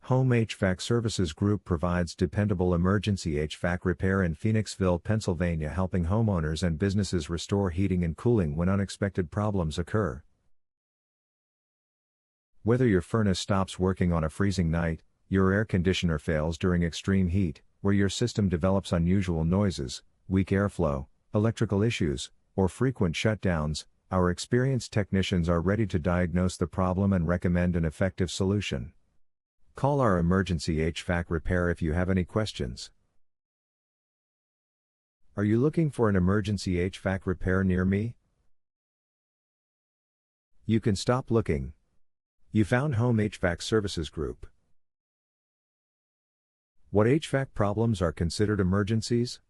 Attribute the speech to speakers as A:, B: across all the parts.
A: Home HVAC Services Group provides dependable emergency HVAC repair in Phoenixville, Pennsylvania, helping homeowners and businesses restore heating and cooling when unexpected problems occur. Whether your furnace stops working on a freezing night, your air conditioner fails during extreme heat, or your system develops unusual noises, weak airflow, electrical issues, or frequent shutdowns, our experienced technicians are ready to diagnose the problem and recommend an effective solution. Call our emergency HVAC repair if you have any questions. Are you looking for an emergency HVAC repair near me? You can stop looking. You found Home HVAC Services Group. What HVAC problems are considered emergencies?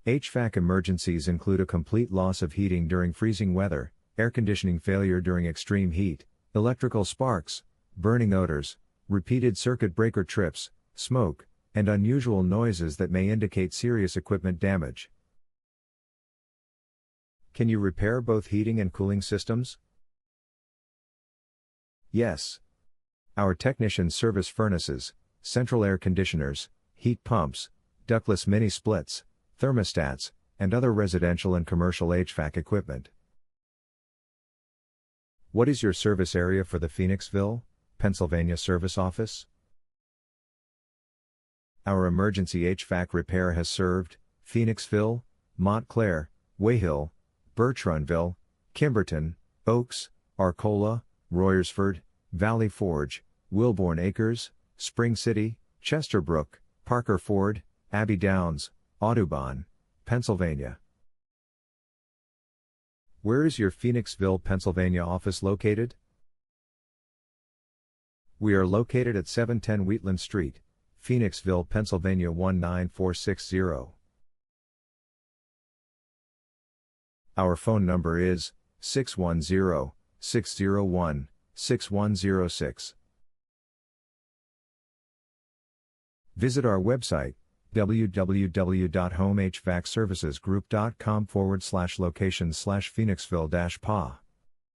A: HVAC emergencies include a complete loss of heating during freezing weather, air conditioning failure during extreme heat, electrical sparks, burning odors, repeated circuit breaker trips, smoke, and unusual noises that may indicate serious equipment damage. Can you repair both heating and cooling systems? Yes. Our technicians service furnaces, central air conditioners, heat pumps, ductless mini splits, thermostats, and other residential and commercial HVAC equipment. What is your service area for the Phoenixville, Pennsylvania service office? Our emergency HVAC repair has served Phoenixville, Montclair, Wayhill, Bertrandville, Kimberton, Oaks, Arcola, Royersford, Valley Forge, Wilbourn Acres, Spring City, Chesterbrook, Parker Ford, Abbey Downs, Audubon, Pennsylvania. Where is your Phoenixville, Pennsylvania office located? We are located at 710 Wheatland Street, Phoenixville, Pennsylvania 19460. Our phone number is 610-601-6106. Visit our website, www.homehvacservicesgroup.com/locations/Phoenixville-PA.